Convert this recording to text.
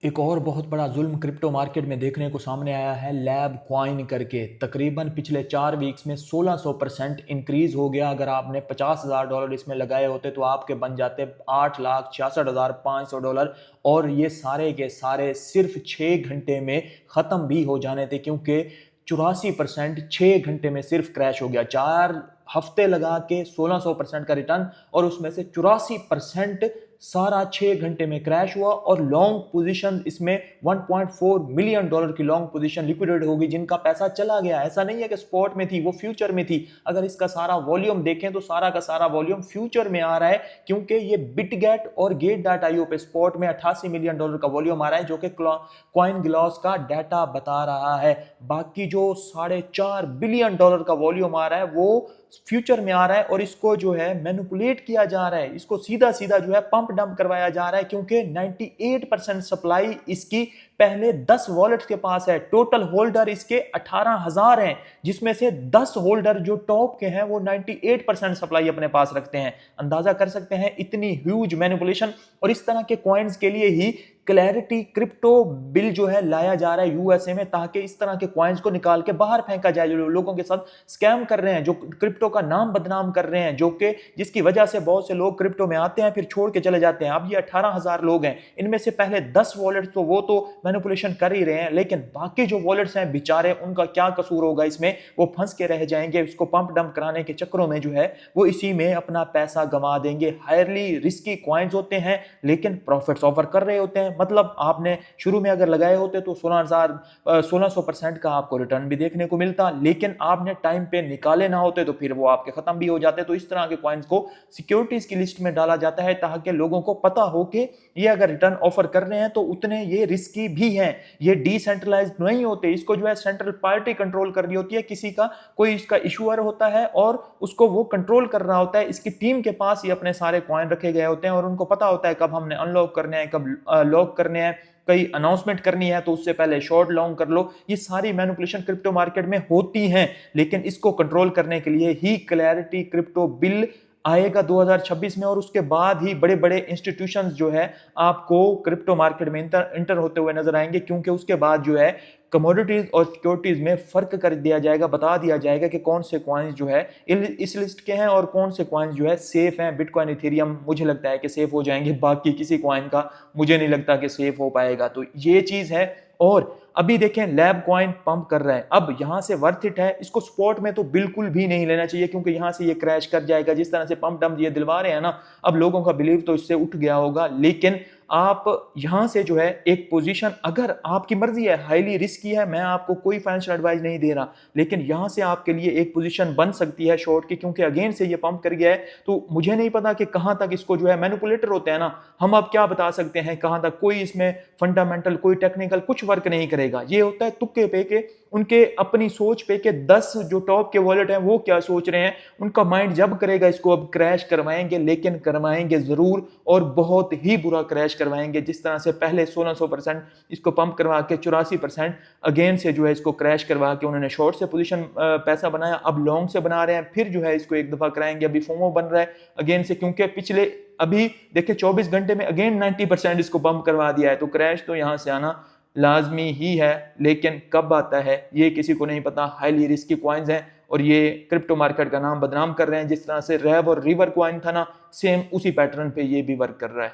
एक और बहुत बड़ा जुल्म क्रिप्टो मार्केट में देखने को सामने आया है लैब कॉइन करके। तकरीबन पिछले 4 वीक्स में 1600% इंक्रीज हो गया। अगर आपने $50,000 इसमें लगाए होते तो आपके बन जाते $8,66,500 और ये सारे के सारे सिर्फ 6 घंटे में ख़त्म भी हो जाने थे, क्योंकि 84% 6 घंटे में सिर्फ क्रैश हो गया। 4 हफ्ते लगा के 1600% का रिटर्न और उसमें से 84% सारा 6 घंटे में क्रैश हुआ। और लॉन्ग पोजीशन इसमें $1.4 मिलियन की लॉन्ग पोजीशन लिक्विडेट होगी, जिनका पैसा चला गया। ऐसा नहीं है कि स्पॉट में थी, वो फ्यूचर में थी। अगर इसका सारा वॉल्यूम देखें तो सारा का सारा वॉल्यूम फ्यूचर में आ रहा है, क्योंकि ये बिटगेट और गेट.io पे स्पॉट में $88 मिलियन का वॉल्यूम आ रहा है, जो कि कॉइन ग्लॉस का डाटा बता रहा है। बाकी जो $4.5 बिलियन का वॉल्यूम आ रहा है वो फ्यूचर में आ रहा है, और इसको जो है मैनिपुलेट किया जा रहा है, इसको सीधा सीधा जो है पंप डंप करवाया जा रहा है, क्योंकि 98% सप्लाई इसकी पहले 10 वॉलेट्स के पास है। टोटल होल्डर इसके 18,000 हैं, जिसमें से 10 होल्डर जो टॉप के हैं वो 98% सप्लाई अपने पास रखते हैं। अंदाजा कर सकते हैं इतनी ह्यूज मैनिपुलेशन। और इस तरह के कॉइन्स के लिए ही क्लैरिटी क्रिप्टो बिल जो है लाया जा रहा है यूएसए में, ताकि इस तरह के कॉइन्स को निकाल के बाहर फेंका जाए। जो लोगों के साथ स्कैम कर रहे हैं, जो क्रिप्टो का नाम बदनाम कर रहे हैं, जो कि जिसकी वजह से बहुत से लोग क्रिप्टो में आते हैं फिर छोड़ के चले जाते हैं। अब ये 18,000 लोग हैं, इनमें से पहले 10 वॉलेट्स तो वो तो मैनिपुलेशन कर ही रहे हैं, लेकिन बाकी जो वॉलेट्स हैं बेचारे, उनका क्या कसूर होगा इसमें? वो फंस के रह जाएंगे। इसको पंप डंप कराने के चक्करों में जो है वो इसी में अपना पैसा गंवा देंगे। हायरली रिस्की कॉइन्स होते हैं, लेकिन प्रॉफिट्स ऑफर कर रहे होते हैं। मतलब आपने शुरू में अगर लगाए होते तो 1600% का आपको रिटर्न भी देखने को मिलता, लेकिन आपने टाइम पे निकाले ना होते तो फिर वो आपके खत्म भी हो जाते। तो इस तरह के कॉइन्स को सिक्योरिटीज की लिस्ट में डाला जाता है, ताकि लोगों को पता हो कि ये अगर रिटर्न ऑफर कर रहे हैं तो उतने ये रिस्की भी हैं। ये डिसेंट्रलाइज्ड नहीं होते, इसको जो है सेंट्रल पार्टी कंट्रोल कर रही होती है। किसी का कोई इसका इशूअर होता है और उसको वो कंट्रोल कर रहा होता है। इसकी टीम के पास ये अपने सारे कॉइन रखे गए होते हैं, और उनको पता होता है कब हमने अनलॉक करने हैं, कब लॉक करने हैं, कई अनाउंसमेंट करनी है तो उससे पहले शॉर्ट लॉन्ग कर लो। ये सारी मैनिपुलेशन क्रिप्टो मार्केट में होती हैं, लेकिन इसको कंट्रोल करने के लिए ही क्लैरिटी क्रिप्टो बिल आएगा 2026 में। और उसके बाद ही बड़े बड़े इंस्टीट्यूशंस जो है आपको क्रिप्टो मार्केट में इंटर होते हुए नजर आएंगे, क्योंकि उसके बाद जो है कमोडिटीज और सिक्योरिटीज में फर्क कर दिया जाएगा, बता दिया जाएगा कि कौन से कॉइन्स जो है इस लिस्ट के हैं और कौन से कॉइन्स जो है सेफ हैं। बिटकॉइन इथेरियम मुझे लगता है कि सेफ हो जाएंगे, बाकी किसी कॉइन का मुझे नहीं लगता कि सेफ हो पाएगा। तो ये चीज है। और अभी देखें लैब कॉइन पंप कर रहा है, अब यहां से वर्थ इट है। इसको स्पॉट में तो बिल्कुल भी नहीं लेना चाहिए, क्योंकि यहां से ये क्रैश कर जाएगा। जिस तरह से पंप डंप ये दिलवा रहे हैं ना, अब लोगों का बिलीव तो इससे उठ गया होगा। लेकिन आप यहां से जो है एक पोजीशन, अगर आपकी मर्जी है, हाईली रिस्की है, मैं आपको कोई फाइनेंशियल एडवाइस नहीं दे रहा, लेकिन यहां से आपके लिए एक पोजीशन बन सकती है शॉर्ट की, क्योंकि अगेन से ये पंप कर गया है। तो मुझे नहीं पता कि कहां तक इसको जो है मैनिपुलेटर होते हैं ना, हम अब क्या बता सकते हैं कहां तक। कोई इसमें फंडामेंटल कोई टेक्निकल कुछ वर्क नहीं करेगा। ये होता है तुक्के पे के, उनके अपनी सोच पे के 10 जो टॉप के वॉलेट हैं वो क्या सोच रहे हैं, उनका माइंड जब करेगा इसको अब क्रैश करवाएंगे, लेकिन करवाएंगे जरूर, और बहुत ही बुरा क्रैश करवाएंगे। जिस तरह से पहले 1600% इसको पंप करवा के 84% अगेन से जो है इसको क्रैश करवा के उन्होंने शॉर्ट से पोजीशन पैसा बनाया, अब लॉन्ग से बना रहे हैं, फिर जो है इसको एक दफा कराएंगे। अभी फोमो बन रहा है अगेन से, क्योंकि पिछले अभी देखिए 24 घंटे में अगेन 90% इसको पंप करवा दिया है। तो क्रैश तो यहां से आना लाजमी ही है, लेकिन कब आता है ये किसी को नहीं पता। हाईली रिस्की कॉइन्स हैं और ये क्रिप्टो मार्केट का नाम बदनाम कर रहे हैं। जिस तरह से रैब और रिवर कॉइन था ना, सेम उसी पैटर्न पे ये भी वर्क कर रहा है।